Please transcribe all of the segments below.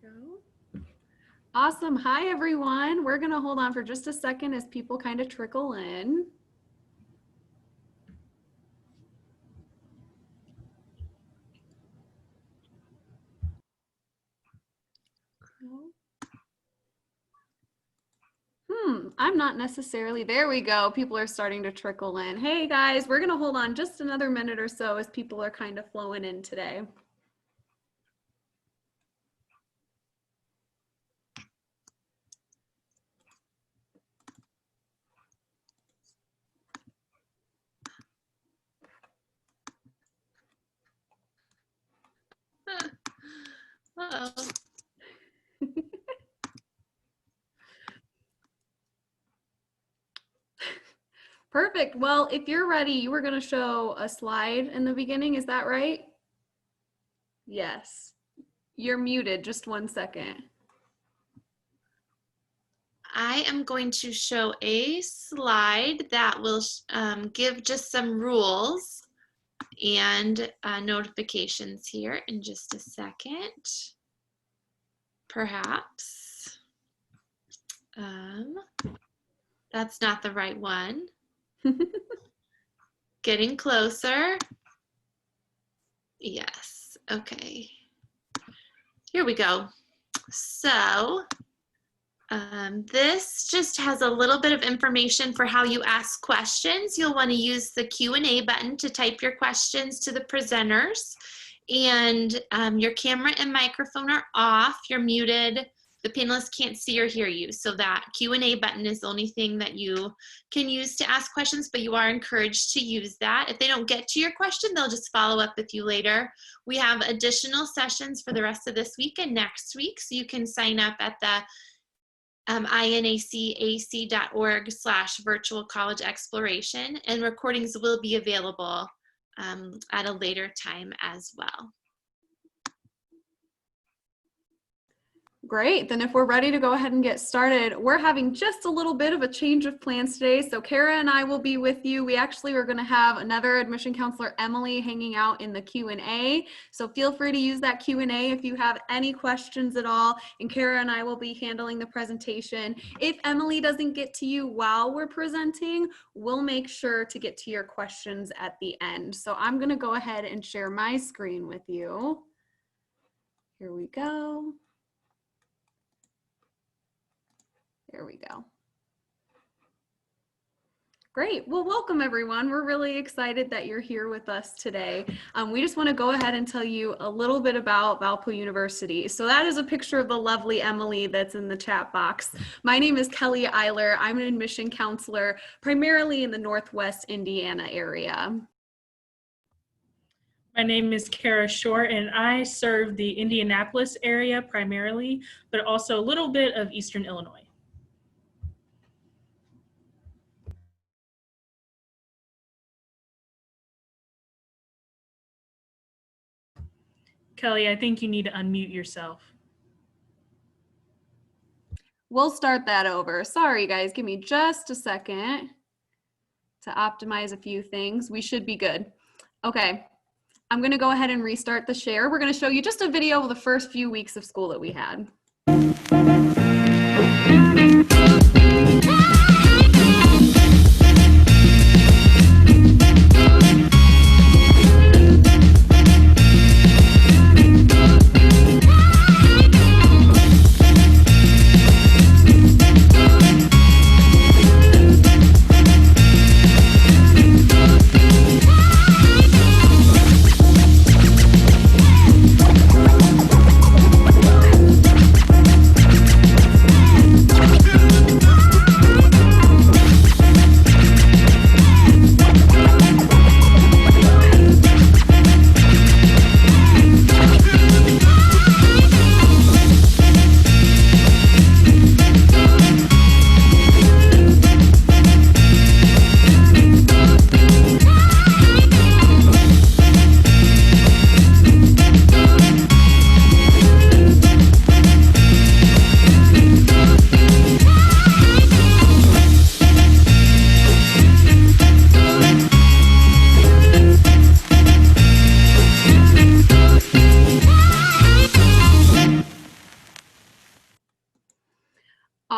go. Awesome. Hi, everyone. We're going to hold on for just a second as people kind of trickle in. I'm not necessarily, there we go. People are starting to trickle in. Hey guys, we're going to hold on just another minute or so as people are kind of flowing in today. Uh-oh. Perfect. Well, if you're ready, you were going to show a slide in the beginning. Is that right? Yes. You're muted. Just 1 second. I am going to show a slide that will give just some rules and notifications here in just a second, perhaps. That's not the right one. Getting closer. Yes, okay. Here we go. So this just has a little bit of information for how you ask questions. You'll want to use the Q&A button to type your questions to the presenters. And your camera and microphone are off. You're muted. The panelists can't see or hear you. So that Q&A button is the only thing that you can use to ask questions, but you are encouraged to use that. If they don't get to your question, they'll just follow up with you later. We have additional sessions for the rest of this week and next week. So you can sign up at the inacac.org/virtual college exploration, and recordings will be available at a later time as well. Great. Then if we're ready to go ahead and get started, we're having just a little bit of a change of plans today. So Kara and I will be with you. We actually are going to have another admission counselor, Emily, hanging out in the Q&A. So feel free to use that Q&A if you have any questions at all. And Kara and I will be handling the presentation. If Emily doesn't get to you while we're presenting, we'll make sure to get to your questions at the end. So I'm going to go ahead and share my screen with you. Here we go. There we go. Great. Well, welcome everyone. We're really excited that you're here with us today. We just want to go ahead and tell you a little bit about Valpo University. So that is a picture of the lovely Emily that's in the chat box. My name is Kelly Eiler. I'm an admission counselor primarily in the Northwest Indiana area. My name is Kara Short, and I serve the Indianapolis area primarily, but also a little bit of Eastern Illinois. Kelly, I think you need to unmute yourself. We'll start that over. Sorry, guys. Give me just a second to optimize a few things. We should be good. Okay. I'm going to go ahead and restart the share. We're going to show you just a video of the first few weeks of school that we had.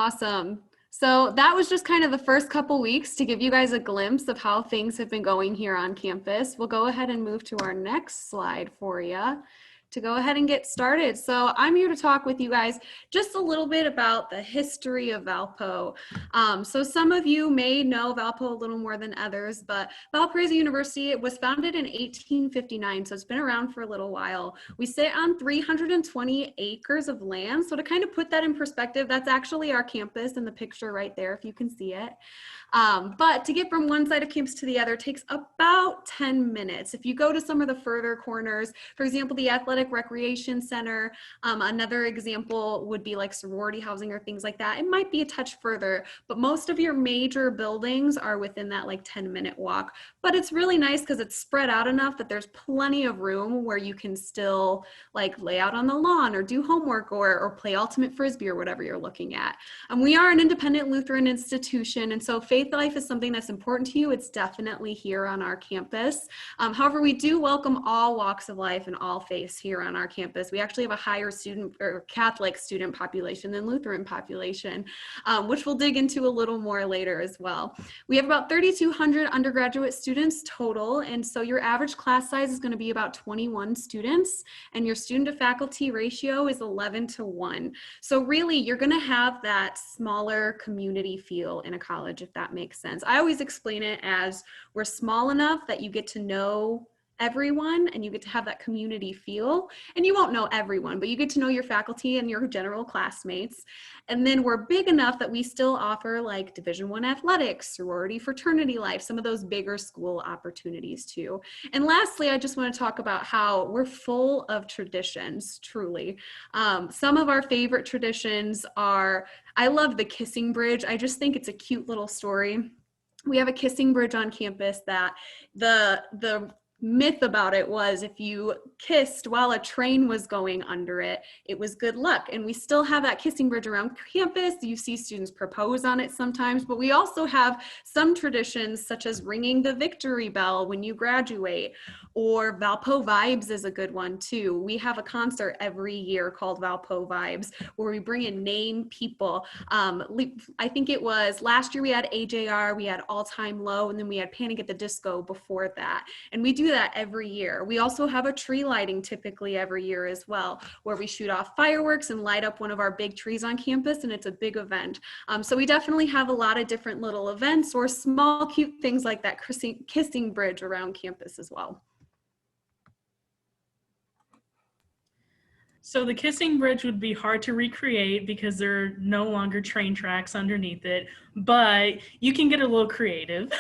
Awesome. So that was just kind of the first couple weeks to give you guys a glimpse of how things have been going here on campus. We'll go ahead and move to our next slide for you to go ahead and get started. So I'm here to talk with you guys just a little bit about the history of Valpo. So some of you may know Valpo a little more than others, but Valparaiso University was founded in 1859, so it's been around for a little while. We sit on 320 acres of land. So to kind of put that in perspective, that's actually our campus in the picture right there, if you can see it. But to get from one side of campus to the other takes about 10 minutes. If you go to some of the further corners, for example, the Athletic Recreation Center, another example would be like sorority housing or things like that. It might be a touch further, but most of your major buildings are within that like 10-minute walk. But it's really nice because it's spread out enough that there's plenty of room where you can still like lay out on the lawn or do homework or play ultimate frisbee or whatever you're looking at. We are an independent Lutheran institution, and so faith life is something that's important to you. It's definitely here on our campus. However, we do welcome all walks of life and all faiths here on our campus. We actually have a higher student or Catholic student population than Lutheran population, which we'll dig into a little more later as well. We have about 3,200 undergraduate students total, and so your average class size is going to be about 21 students, and your student to faculty ratio is 11:1. So really, you're going to have that smaller community feel in a college, if that makes sense. I always explain it as we're small enough that you get to know everyone and you get to have that community feel, and you won't know everyone, but you get to know your faculty and your general classmates. And then we're big enough that we still offer like Division I athletics, sorority, fraternity life, some of those bigger school opportunities too. And lastly, I just want to talk about how we're full of traditions, truly. Some of our favorite traditions are, I love the kissing bridge. I just think it's a cute little story. We have a kissing bridge on campus that the myth about it was if you kissed while a train was going under it, it was good luck. And we still have that kissing bridge around campus. You see students propose on it sometimes, but we also have some traditions such as ringing the victory bell when you graduate, or Valpo Vibes is a good one too. We have a concert every year called Valpo Vibes where we bring in name people. I think it was last year we had AJR, we had All Time Low, and then we had Panic at the Disco before that. And we do that every year. We also have a tree lighting typically every year as well, where we shoot off fireworks and light up one of our big trees on campus, and it's a big event. So we definitely have a lot of different little events or small cute things like that kissing bridge around campus as well. So the kissing bridge would be hard to recreate because there are no longer train tracks underneath it, but you can get a little creative.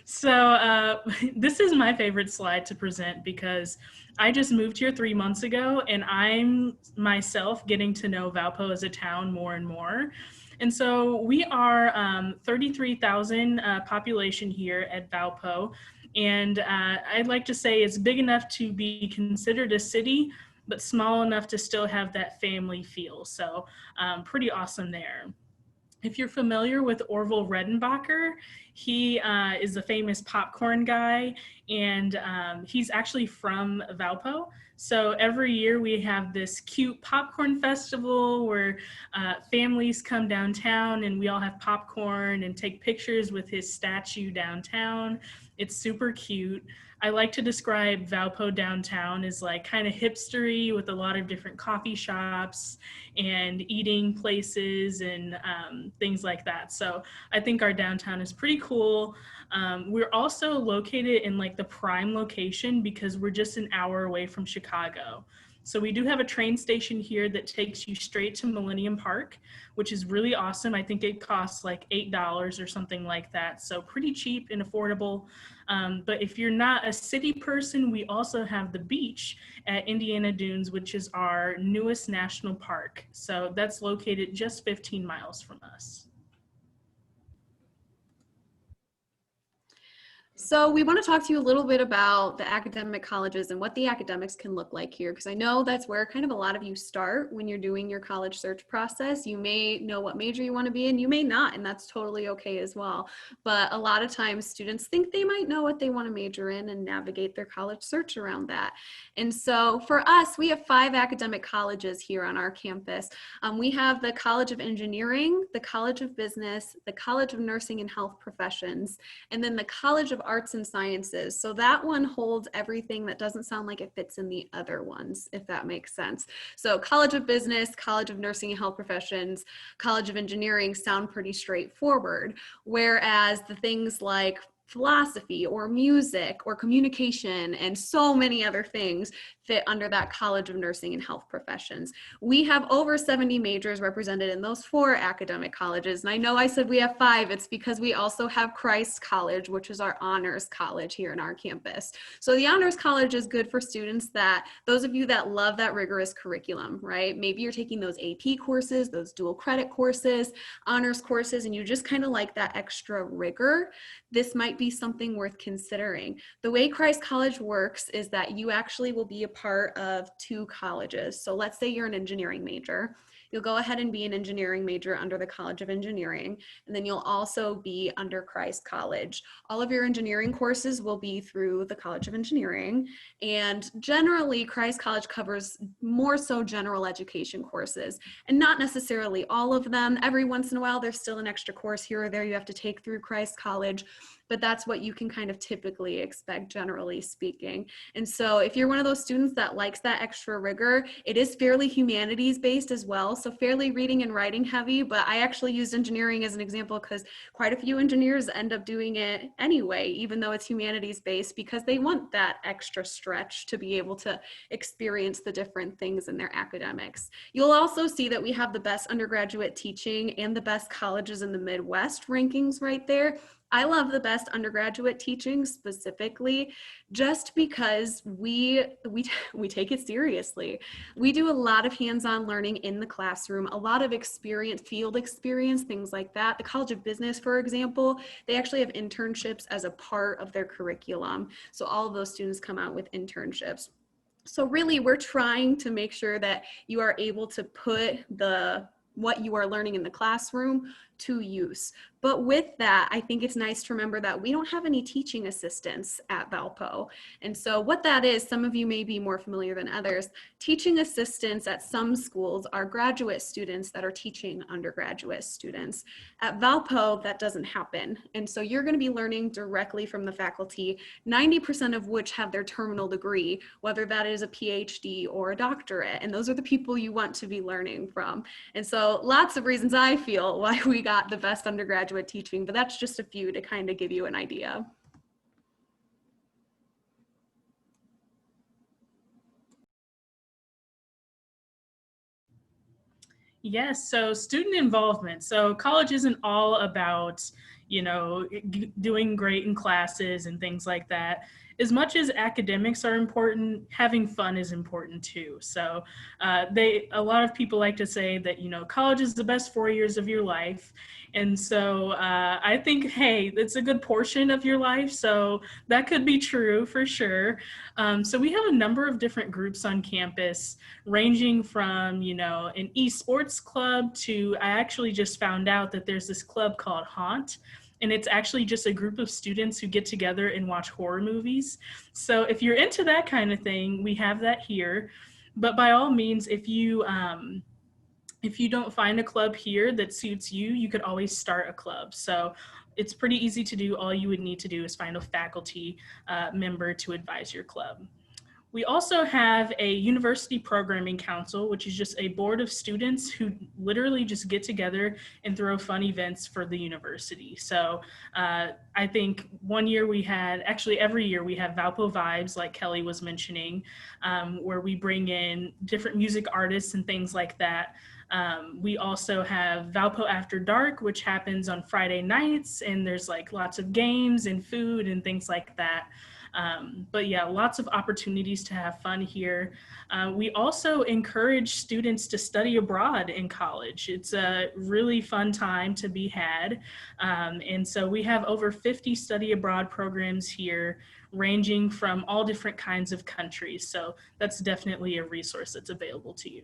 So this is my favorite slide to present because I just moved here 3 months ago, and I'm myself getting to know Valpo as a town more and more. And so we are 33,000 population here at Valpo, and I'd like to say it's big enough to be considered a city, but small enough to still have that family feel. So pretty awesome there. If you're familiar with Orville Redenbacher, he is a famous popcorn guy, and he's actually from Valpo. So every year we have this cute popcorn festival where families come downtown and we all have popcorn and take pictures with his statue downtown. It's super cute. I like to describe Valpo downtown as like kind of hipstery with a lot of different coffee shops and eating places and things like that. So I think our downtown is pretty cool. We're also located in like the prime location because we're just an hour away from Chicago. So we do have a train station here that takes you straight to Millennium Park, which is really awesome. I think it costs like $8 or something like that. So pretty cheap and affordable. But if you're not a city person, we also have the beach at Indiana Dunes, which is our newest national park. So that's located just 15 miles from us. So we want to talk to you a little bit about the academic colleges and what the academics can look like here, because I know that's where kind of a lot of you start when you're doing your college search process. You may know what major you want to be in, you may not, and that's totally okay as well. But a lot of times students think they might know what they want to major in and navigate their college search around that. And so for us, we have 5 academic colleges here on our campus. We have the College of Engineering, the College of Business, the College of Nursing and Health Professions, and then the College of Arts and Sciences. So that one holds everything that doesn't sound like it fits in the other ones, if that makes sense. So College of Business, College of Nursing and Health Professions, College of Engineering sound pretty straightforward, whereas the things like philosophy or music or communication and so many other things fit under that College of Nursing and Health Professions. We have over 70 majors represented in those 4 academic colleges. And I know I said we have 5, it's because we also have Christ College, which is our honors college here in our campus. So the honors college is good for students those of you that love that rigorous curriculum, right? Maybe you're taking those AP courses, those dual credit courses, honors courses, and you just kind of like that extra rigor. This might be something worth considering. The way Christ College works is that you actually will be a part of 2 colleges. So let's say you're an engineering major. You'll go ahead and be an engineering major under the College of Engineering, and then you'll also be under Christ College. All of your engineering courses will be through the College of Engineering, and generally Christ College covers more so general education courses, and not necessarily all of them. Every once in a while there's still an extra course here or there you have to take through Christ College, but that's what you can kind of typically expect, generally speaking. And so if you're one of those students that likes that extra rigor, it is fairly humanities based as well. So fairly reading and writing heavy, but I actually used engineering as an example because quite a few engineers end up doing it anyway, even though it's humanities based, because they want that extra stretch to be able to experience the different things in their academics. You'll also see that we have the best undergraduate teaching and the best colleges in the Midwest rankings right there. I love the best undergraduate teaching specifically just because we take it seriously. We do a lot of hands-on learning in the classroom, a lot of experience, field experience, things like that. The College of Business, for example, they actually have internships as a part of their curriculum. So all of those students come out with internships. So really, we're trying to make sure that you are able to put what you are learning in the classroom to use. But with that, I think it's nice to remember that we don't have any teaching assistants at Valpo. And so what that is, some of you may be more familiar than others. Teaching assistants at some schools are graduate students that are teaching undergraduate students. At Valpo, that doesn't happen. And so you're going to be learning directly from the faculty, 90% of which have their terminal degree, whether that is a PhD or a doctorate. And those are the people you want to be learning from. And so lots of reasons I feel why we got the best undergraduate teaching, but that's just a few to kind of give you an idea. Yes, so student involvement. So college isn't all about, doing great in classes and things like that. As much as academics are important, having fun is important too. So a lot of people like to say that, college is the best 4 years of your life. And so I think, hey, it's a good portion of your life. So that could be true for sure. So we have a number of different groups on campus, ranging from, an esports club to, I actually just found out that there's this club called Haunt. And it's actually just a group of students who get together and watch horror movies. So if you're into that kind of thing, we have that here. But by all means, if you don't find a club here that suits you, you could always start a club. So it's pretty easy to do. All you would need to do is find a faculty member to advise your club. We also have a university programming council, which is just a board of students who literally just get together and throw fun events for the university. So I think every year we have Valpo Vibes, like Kelly was mentioning, where we bring in different music artists and things like that. We also have Valpo After Dark, which happens on Friday nights, and there's like lots of games and food and things like that. But yeah, lots of opportunities to have fun here. We also encourage students to study abroad in college. It's a really fun time to be had. And so we have over 50 study abroad programs here, ranging from all different kinds of countries. So that's definitely a resource that's available to you.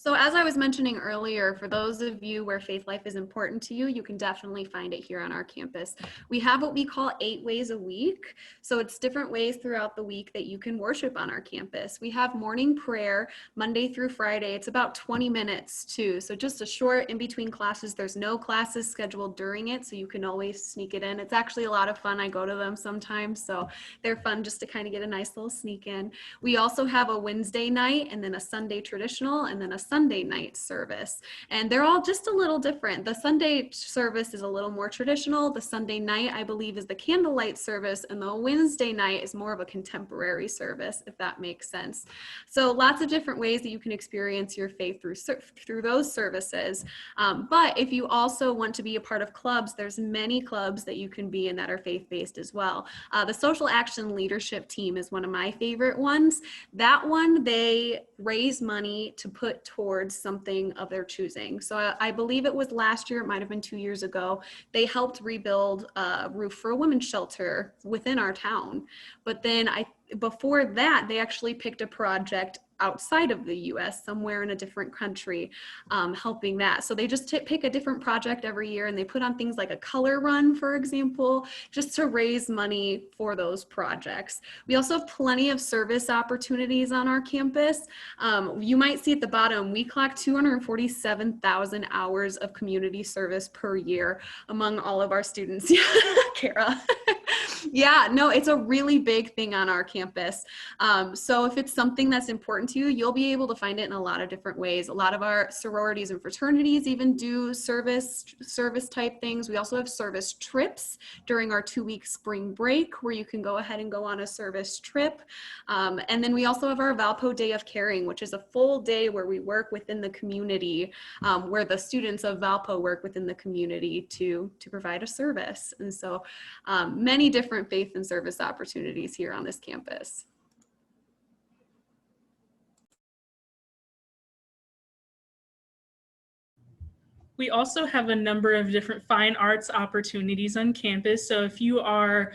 So as I was mentioning earlier, for those of you where faith life is important to you, you can definitely find it here on our campus. We have what we call 8 ways a week. So it's different ways throughout the week that you can worship on our campus. We have morning prayer Monday through Friday. It's about 20 minutes too. So just a short in between classes. There's no classes scheduled during it, so you can always sneak it in. It's actually a lot of fun. I go to them sometimes, so they're fun just to kind of get a nice little sneak in. We also have a Wednesday night and then a Sunday traditional and then a Sunday night service. And they're all just a little different. The Sunday service is a little more traditional. The Sunday night, I believe, is the candlelight service. And the Wednesday night is more of a contemporary service, if that makes sense. So lots of different ways that you can experience your faith through those services. But if you also want to be a part of clubs, there's many clubs that you can be in that are faith-based as well. The Social Action Leadership Team is one of my favorite ones. That one, they raise money to put towards something of their choosing. So I believe it was last year, it might have been 2 years ago, they helped rebuild a roof for a women's shelter within our town. But then before that, they actually picked a project outside of the US, somewhere in a different country, helping that. So they just pick a different project every year, and they put on things like a color run, for example, just to raise money for those projects. We also have plenty of service opportunities on our campus. You might see at the bottom, we clock 247,000 hours of community service per year among all of our students. Kara. Yeah, no, it's a really big thing on our campus. So if it's something that's important to you, you'll be able to find it in a lot of different ways. A lot of our sororities and fraternities even do service type things. We also have service trips during our 2-week spring break, where you can go ahead and go on a service trip. And then we also have our Valpo Day of Caring, which is a full day where we work within the community, where the students of Valpo work within the community to provide a service. And so many different faith and service opportunities here on this campus. We also have a number of different fine arts opportunities on campus. So if you are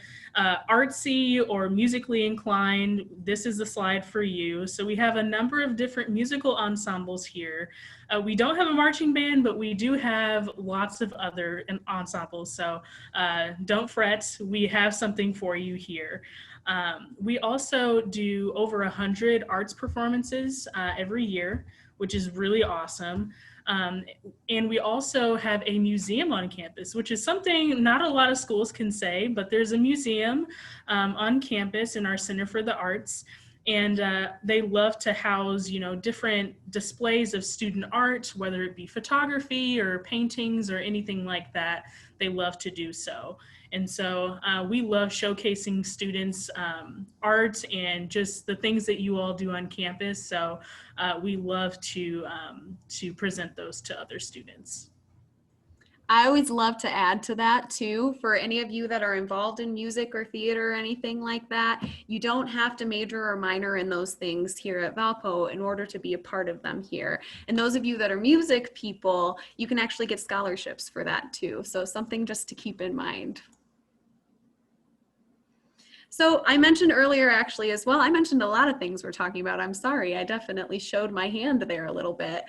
artsy or musically inclined, this is the slide for you. So we have a number of different musical ensembles here. We don't have a marching band, but we do have lots of other ensembles. So don't fret, we have something for you here. We also do over 100 arts performances every year, which is really awesome. And we also have a museum on campus, which is something not a lot of schools can say, but there's a museum on campus in our Center for the Arts. And they love to house, different displays of student art, whether it be photography or paintings or anything like that. They love to do so. And so we love showcasing students' art and just the things that you all do on campus. So we love to present those to other students. I always love to add to that too, for any of you that are involved in music or theater or anything like that, you don't have to major or minor in those things here at Valpo in order to be a part of them here. And those of you that are music people, you can actually get scholarships for that too. So something just to keep in mind. So I mentioned earlier actually as well, I mentioned a lot of things we're talking about. I'm sorry, I definitely showed my hand there a little bit.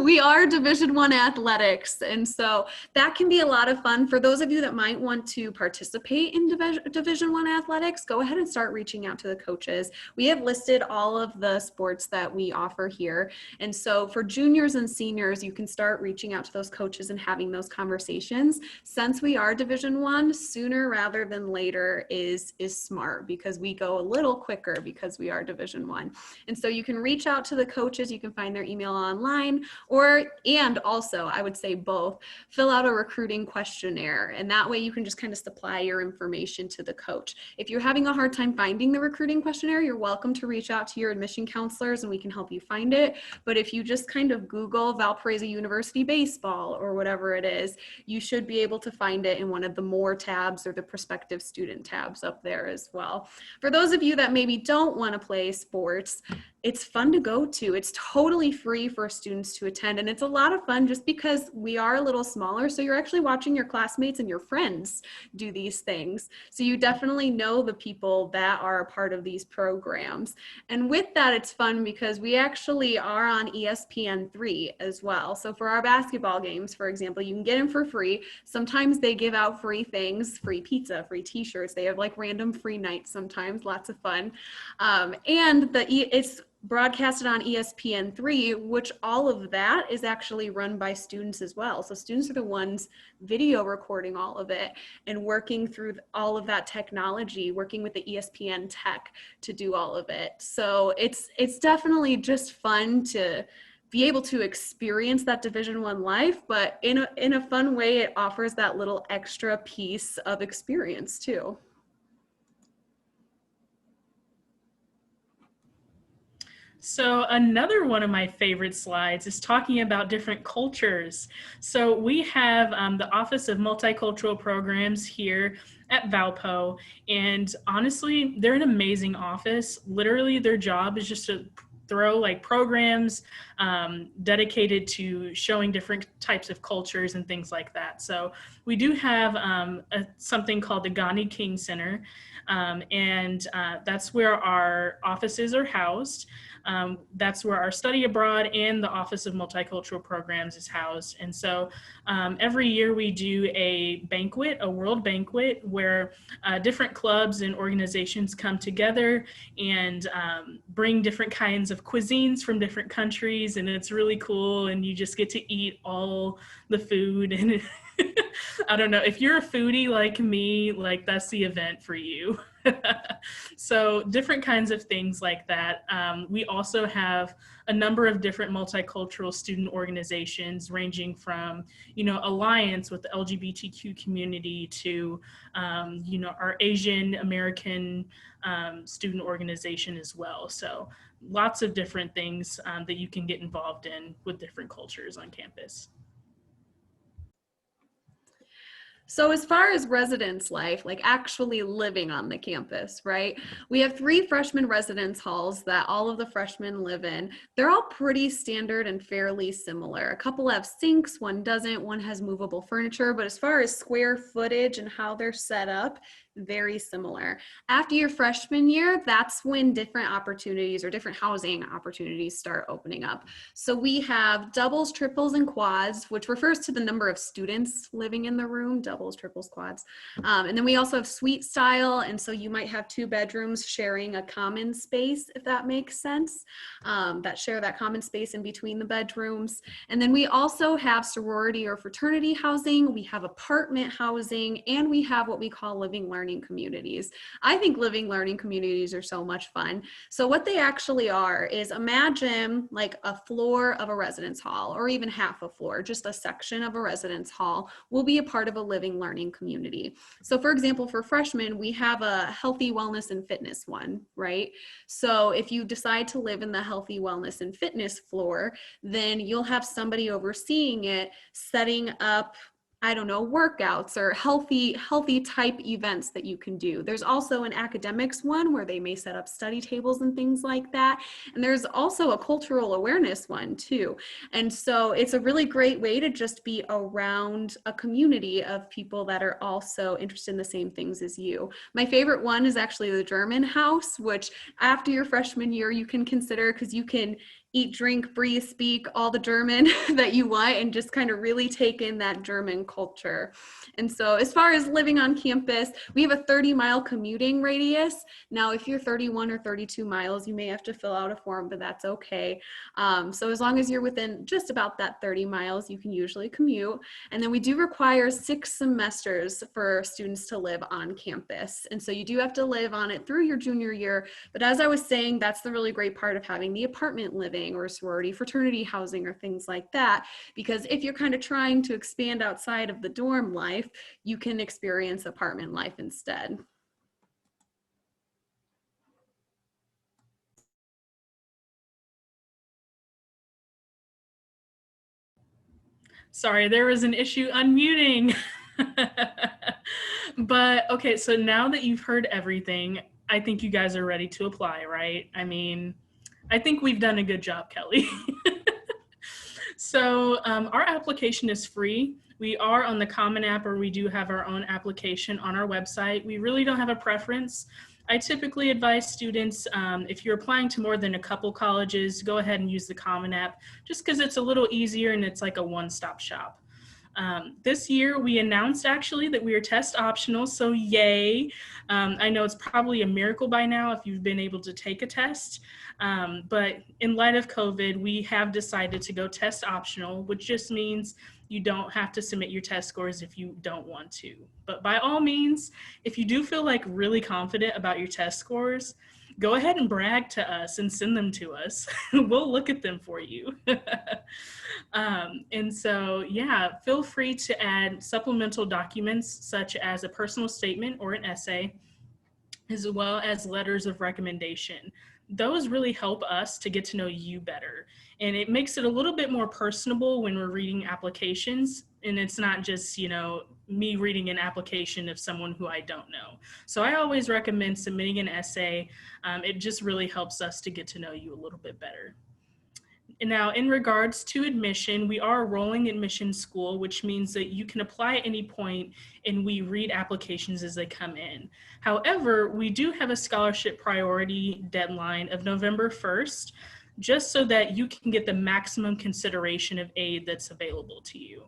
We are Division I athletics, and so that can be a lot of fun. For those of you that might want to participate in Division I athletics, go ahead and start reaching out to the coaches. We have listed all of the sports that we offer here. And so for juniors and seniors, you can start reaching out to those coaches and having those conversations. Since we are Division I, sooner rather than later is is smart because we go a little quicker because we are Division I. And so you can reach out to the coaches, you can find their email online, and also I would say both, fill out a recruiting questionnaire. And that way you can just kind of supply your information to the coach. If you're having a hard time finding the recruiting questionnaire, you're welcome to reach out to your admission counselors and we can help you find it. But if you just kind of Google Valparaiso University baseball or whatever it is, you should be able to find it in one of the more tabs or the prospective student tabs up there as well. For those of you that maybe don't want to play sports, it's fun to go to. It's totally free for students to attend. And it's a lot of fun just because we are a little smaller. So you're actually watching your classmates and your friends do these things. So you definitely know the people that are a part of these programs. And with that, it's fun because we actually are on ESPN3 as well. So for our basketball games, for example, you can get in for free. Sometimes they give out free things, free pizza, free t-shirts. They have like random free nights sometimes, lots of fun. It's broadcasted on ESPN3, which all of that is actually run by students as well. So students are the ones video recording all of it and working through all of that technology, working with the ESPN tech to do all of it. So it's definitely just fun to be able to experience that Division I life, but in a fun way, it offers that little extra piece of experience too. So another one of my favorite slides is talking about different cultures. So we have the Office of Multicultural Programs here at Valpo, and honestly, they're an amazing office. Literally, their job is just to throw like programs dedicated to showing different types of cultures and things like that. So we do have something called the Gandhi King Center, and that's where our offices are housed. That's where our study abroad and the Office of Multicultural Programs is housed. And so every year we do a banquet, a world banquet, where different clubs and organizations come together and bring different kinds of cuisines from different countries. And it's really cool. And you just get to eat all the food. And I don't know, if you're a foodie like me, like that's the event for you. So different kinds of things like that. We also have a number of different multicultural student organizations ranging from, Alliance with the LGBTQ community to, our Asian American student organization as well. So lots of different things that you can get involved in with different cultures on campus. So as far as residence life, like actually living on the campus, right? We have 3 freshman residence halls that all of the freshmen live in. They're all pretty standard and fairly similar. A couple have sinks, one doesn't, one has movable furniture, but as far as square footage and how they're set up, very similar. After your freshman year, that's when different opportunities or different housing opportunities start opening up. So we have doubles, triples, and quads, which refers to the number of students living in the room, doubles, triples, quads. And then we also have suite style. And so you might have 2 bedrooms sharing a common space, if that makes sense, that share that common space in between the bedrooms. And then we also have sorority or fraternity housing. We have apartment housing, and we have what we call living learning communities. I think living learning communities are so much fun. So what they actually are is, imagine like a floor of a residence hall, or even half a floor, just a section of a residence hall will be a part of a living learning community. So for example, for freshmen, we have a healthy wellness and fitness one, right? So if you decide to live in the healthy wellness and fitness floor, then you'll have somebody overseeing it, setting up, I don't know, workouts or healthy type events that you can do. There's also an academics one where they may set up study tables and things like that. And there's also a cultural awareness one too. And so it's a really great way to just be around a community of people that are also interested in the same things as you. My favorite one is actually the German house, which after your freshman year you can consider, because you can eat, drink, breathe, speak all the German that you want and just kind of really take in that German culture. And so as far as living on campus, we have a 30-mile commuting radius. Now, if you're 31 or 32 miles, you may have to fill out a form, but that's okay. So as long as you're within just about that 30 miles, you can usually commute. And then we do require 6 semesters for students to live on campus. And so you do have to live on it through your junior year. But as I was saying, that's the really great part of having the apartment living or sorority fraternity housing or things like that. Because if you're kind of trying to expand outside of the dorm life, you can experience apartment life instead. Sorry, there was an issue unmuting. But okay, so now that you've heard everything, I think you guys are ready to apply, right? I mean, I think we've done a good job, Kelly. So our application is free. We are on the Common App, or we do have our own application on our website. We really don't have a preference. I typically advise students, if you're applying to more than a couple colleges, go ahead and use the Common App, just because it's a little easier and it's like a one-stop shop. This year we announced actually that we are test optional, so yay. I know it's probably a miracle by now if you've been able to take a test, but in light of COVID, we have decided to go test optional, which just means you don't have to submit your test scores if you don't want to. But by all means, if you do feel like really confident about your test scores, go ahead and brag to us and send them to us. We'll look at them for you. And so, yeah, feel free to add supplemental documents such as a personal statement or an essay, as well as letters of recommendation. Those really help us to get to know you better. And it makes it a little bit more personable when we're reading applications. And it's not just, you know, me reading an application of someone who I don't know. So I always recommend submitting an essay. It just really helps us to get to know you a little bit better. And now, in regards to admission, we are a rolling admission school, which means that you can apply at any point and we read applications as they come in. However, we do have a scholarship priority deadline of November 1st, just so that you can get the maximum consideration of aid that's available to you.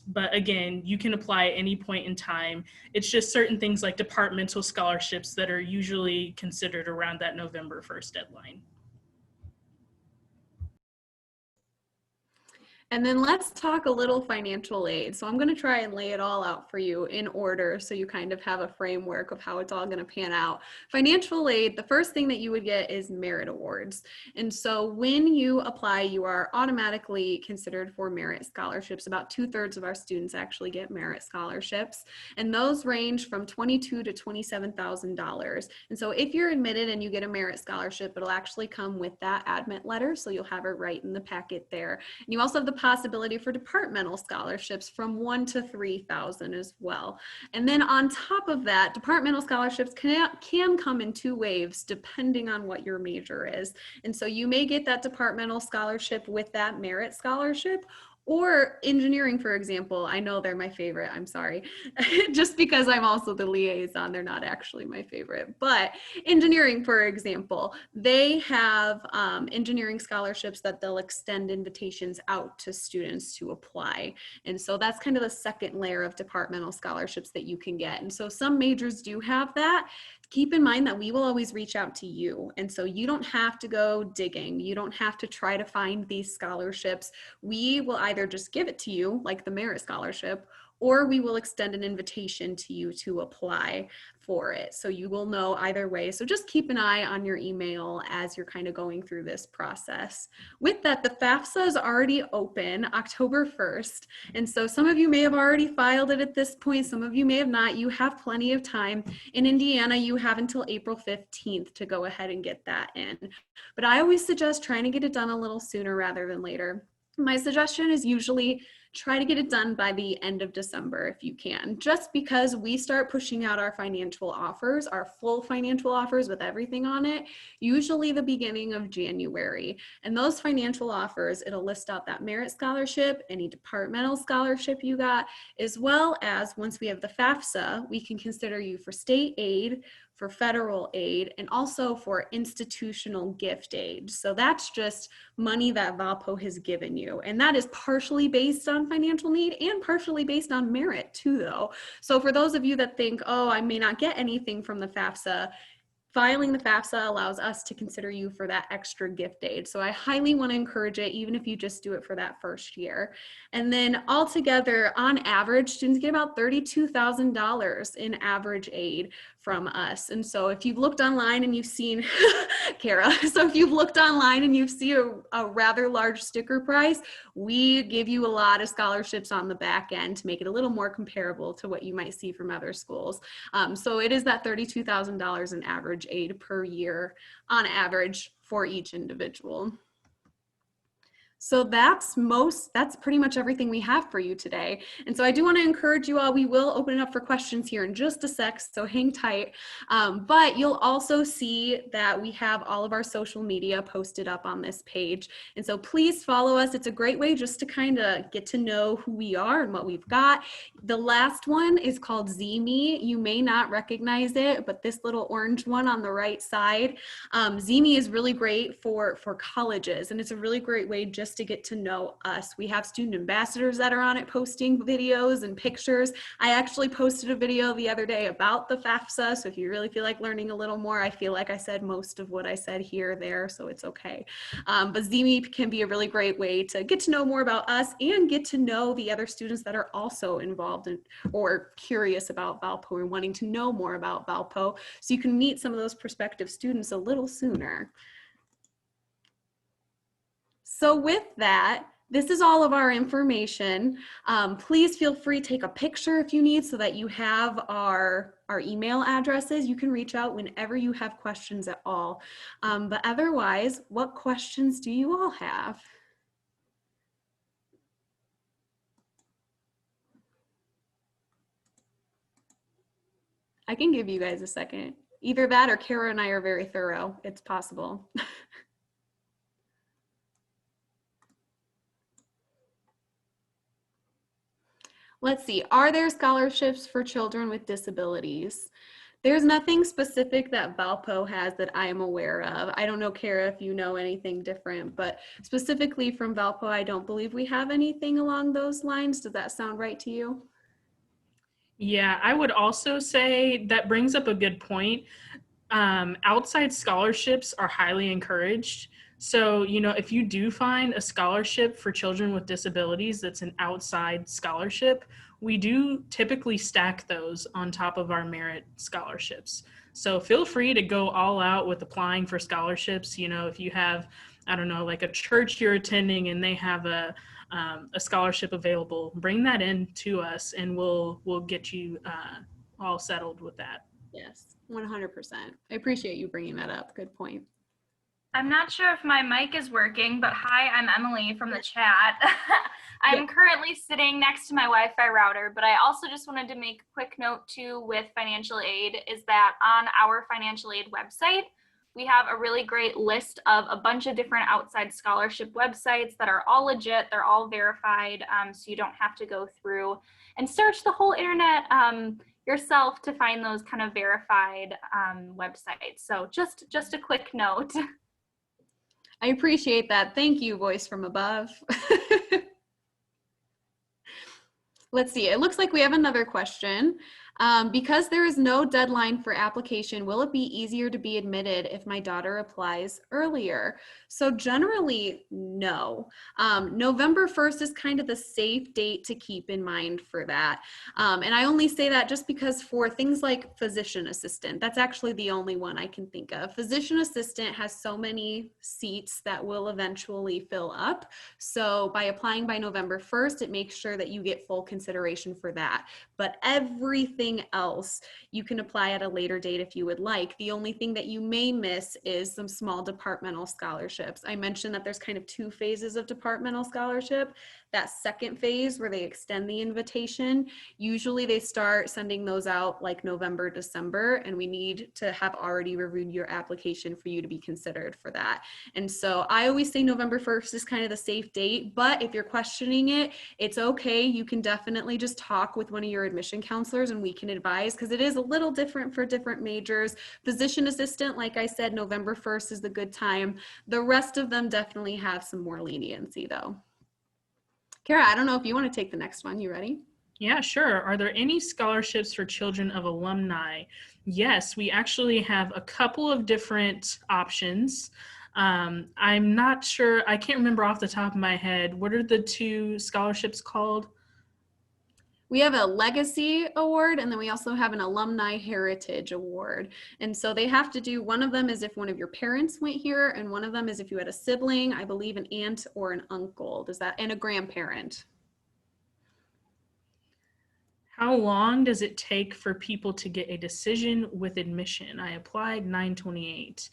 But again, you can apply at any point in time. It's just certain things like departmental scholarships that are usually considered around that November 1st deadline. And then let's talk a little financial aid. So I'm going to try and lay it all out for you in order so you kind of have a framework of how it's all going to pan out. Financial aid, the first thing that you would get is merit awards. And so when you apply, you are automatically considered for merit scholarships. About 2/3 of our students actually get merit scholarships. And those range from $22,000 to $27,000. And so if you're admitted and you get a merit scholarship, it'll actually come with that admit letter. So you'll have it right in the packet there. And you also have the possibility for departmental scholarships from $1,000 to $3,000 as well. And then on top of that, departmental scholarships can come in 2 waves depending on what your major is. And so you may get that departmental scholarship with that merit scholarship, or engineering, for example. I know they're my favorite, I'm sorry. Just because I'm also the liaison, they're not actually my favorite. But engineering, for example, they have engineering scholarships that they'll extend invitations out to students to apply. And so that's kind of the second layer of departmental scholarships that you can get. And so some majors do have that. Keep in mind that we will always reach out to you. And so you don't have to go digging. You don't have to try to find these scholarships. We will either just give it to you, like the merit scholarship, or we will extend an invitation to you to apply for it. So you will know either way. So just keep an eye on your email as you're kind of going through this process. With that, the FAFSA is already open October 1st. And so some of you may have already filed it at this point. Some of you may have not. You have plenty of time. In Indiana, you have until April 15th to go ahead and get that in. But I always suggest trying to get it done a little sooner rather than later. My suggestion is usually try to get it done by the end of December if you can, just because we start pushing out our financial offers, our full financial offers with everything on it, usually the beginning of January. And those financial offers, it'll list out that merit scholarship, any departmental scholarship you got, as well as once we have the FAFSA, we can consider you for state aid, for federal aid, and also for institutional gift aid. So that's just money that Valpo has given you. And that is partially based on financial need and partially based on merit too, though. So for those of you that think, oh, I may not get anything from the FAFSA, filing the FAFSA allows us to consider you for that extra gift aid. So I highly want to encourage it, even if you just do it for that first year. And then altogether, on average, students get about $32,000 in average aid from us. And so if you've looked online and you've seen, Kara, so if you've looked online and you see a rather large sticker price, we give you a lot of scholarships on the back end to make it a little more comparable to what you might see from other schools. So it is that $32,000 in average aid per year on average for each individual. So that's pretty much everything we have for you today. And so I do want to encourage you all, we will open it up for questions here in just a sec, so hang tight. But you'll also see that we have all of our social media posted up on this page. And so please follow us. It's a great way just to kind of get to know who we are and what we've got. The last one is called ZME. You may not recognize it, but this little orange one on the right side, ZME is really great for colleges. And it's a really great way just to get to know us. We have student ambassadors that are on it posting videos and pictures. I actually posted a video the other day about the FAFSA, so if you really feel like learning a little more, I feel like I said most of what I said here there, so it's okay. But ZME can be a really great way to get to know more about us and get to know the other students that are also involved in or curious about Valpo or wanting to know more about Valpo, so you can meet some of those prospective students a little sooner. So with that, this is all of our information. Please feel free to take a picture if you need so that you have our email addresses. You can reach out whenever you have questions at all. But otherwise, what questions do you all have? I can give you guys a second. Either that or Kara and I are very thorough. It's possible. Let's see, are there scholarships for children with disabilities? There's nothing specific that Valpo has that I am aware of. I don't know, Kara, if you know anything different, but specifically from Valpo, I don't believe we have anything along those lines. Does that sound right to you? Yeah, I would also say that brings up a good point. Outside scholarships are highly encouraged. So, you know, if you do find a scholarship for children with disabilities that's an outside scholarship, we do typically stack those on top of our merit scholarships. So feel free to go all out with applying for scholarships. You know, if you have, I don't know, like a church you're attending and they have a scholarship available, bring that in to us and we'll get you all settled with that. Yes, 100%. I appreciate you bringing that up. Good point. I'm not sure if my mic is working, but hi, I'm Emily from the chat. I'm currently sitting next to my Wi-Fi router, but I also just wanted to make a quick note too with financial aid is that on our financial aid website, we have a really great list of a bunch of different outside scholarship websites that are all legit, they're all verified, so you don't have to go through and search the whole internet yourself to find those kind of verified websites. So just a quick note. I appreciate that. Thank you, voice from above. Let's see, it looks like we have another question. Because there is no deadline for application, will it be easier to be admitted if my daughter applies earlier? So generally, no. November 1st is kind of the safe date to keep in mind for that. And I only say that just because for things like physician assistant, that's actually the only one I can think of. Physician assistant has so many seats that will eventually fill up. So by applying by November 1st, it makes sure that you get full consideration for that. But everything else you can apply at a later date if you would like. The only thing that you may miss is some small departmental scholarships. I mentioned that there's kind of two phases of departmental scholarship. That second phase where they extend the invitation, usually they start sending those out like November, December, and we need to have already reviewed your application for you to be considered for that. And so I always say November 1st is kind of the safe date, but if you're questioning it, it's okay. You can definitely just talk with one of your admission counselors and we can advise, because it is a little different for different majors. Physician assistant, like I said, November 1st is the good time. The rest of them definitely have some more leniency though. Kara, I don't know if you want to take the next one. You ready? Yeah, sure. Are there any scholarships for children of alumni? Yes, we actually have a couple of different options. I'm not sure, I can't remember off the top of my head. What are the two scholarships called? We have a legacy award, and then we also have an alumni heritage award. And so they have to do, one of them is if one of your parents went here, and one of them is if you had a sibling, I believe an aunt or an uncle, and a grandparent. How long does it take for people to get a decision with admission? I applied 9/28.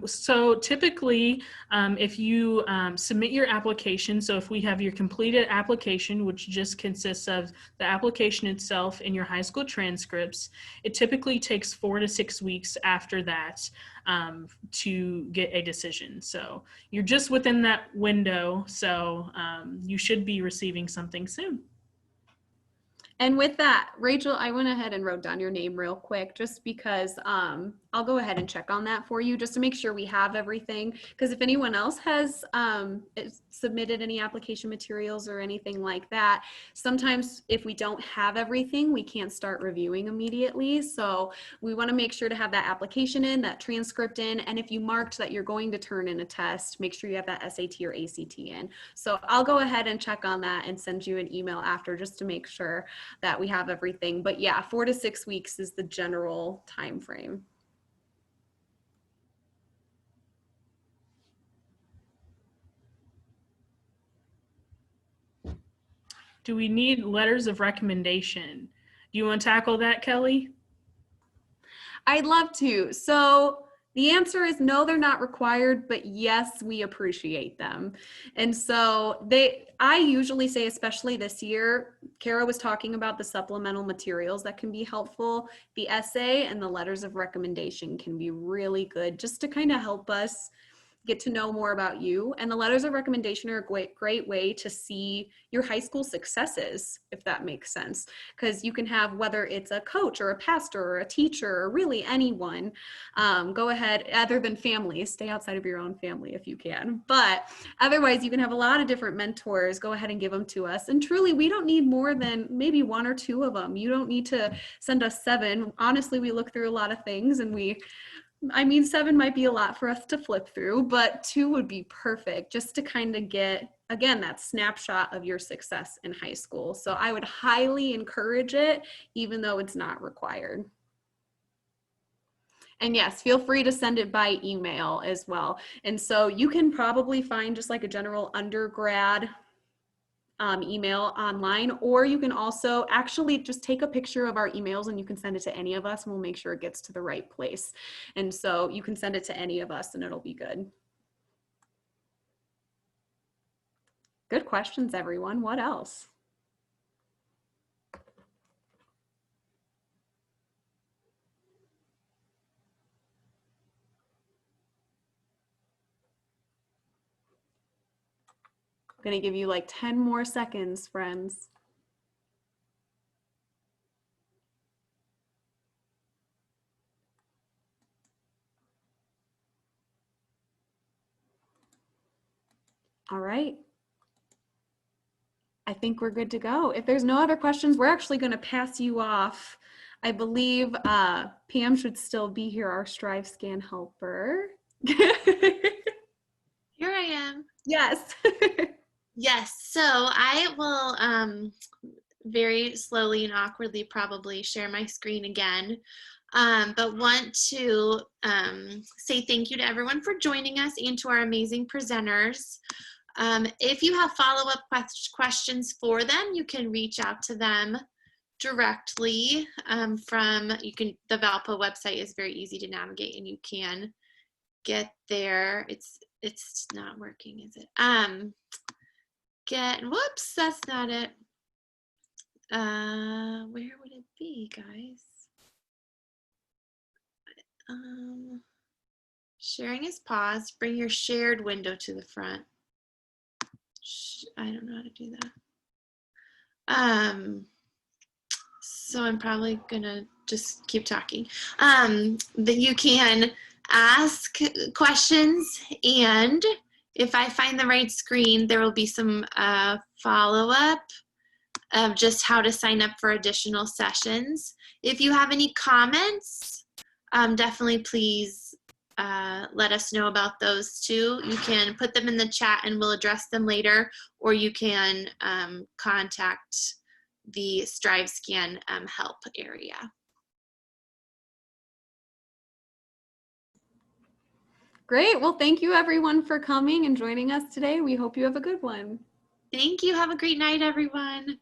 So typically, if you submit your application, so if we have your completed application, which just consists of the application itself and your high school transcripts, it typically takes 4 to 6 weeks after that to get a decision. So you're just within that window, so you should be receiving something soon. And with that, Rachel, I went ahead and wrote down your name real quick just because I'll go ahead and check on that for you just to make sure we have everything. Because if anyone else has submitted any application materials or anything like that, sometimes if we don't have everything, we can't start reviewing immediately. So we want to make sure to have that application in, that transcript in, and if you marked that you're going to turn in a test, make sure you have that SAT or ACT in. So I'll go ahead and check on that and send you an email after just to make sure that we have everything. But yeah, 4 to 6 weeks is the general time frame. Do we need letters of recommendation? Do you want to tackle that, Kelly? I'd love to. So the answer is no, they're not required, but yes, we appreciate them. And so I usually say, especially this year, Kara was talking about the supplemental materials that can be helpful. The essay and the letters of recommendation can be really good just to kind of help us get to know more about you. And the letters of recommendation are a great way to see your high school successes, if that makes sense. Because you can have, whether it's a coach or a pastor or a teacher or really anyone, go ahead, other than family, stay outside of your own family if you can. But otherwise, you can have a lot of different mentors. Go ahead and give them to us. And truly, we don't need more than maybe 1 or 2 of them. You don't need to send us 7. Honestly, we look through a lot of things and 7 might be a lot for us to flip through, but 2 would be perfect just to kind of get, again, that snapshot of your success in high school. So I would highly encourage it, even though it's not required. And yes, feel free to send it by email as well. And so you can probably find just like a general undergrad email online, or you can also actually just take a picture of our emails and you can send it to any of us and we'll make sure it gets to the right place. And so you can send it to any of us and it'll be good. Good questions, everyone. What else? I'm going to give you like 10 more seconds, friends. All right. I think we're good to go. If there's no other questions, we're actually going to pass you off. I believe Pam should still be here, our Strive Scan helper. Here I am. Yes. Yes, so I will very slowly and awkwardly probably share my screen again, but want to say thank you to everyone for joining us and to our amazing presenters. If you have follow-up questions for them, you can reach out to them directly the Valpo website is very easy to navigate and you can get there. It's not working, is it? Whoops, that's not it. Where would it be, guys? Sharing is paused. Bring your shared window to the front. I don't know how to do that. So I'm probably gonna just keep talking. That you can ask questions, and if I find the right screen, there will be some follow-up of just how to sign up for additional sessions. If you have any comments, definitely please let us know about those too. You can put them in the chat and we'll address them later, or you can contact the StriveScan help area. Great. Well, thank you everyone for coming and joining us today. We hope you have a good one. Thank you. Have a great night, everyone.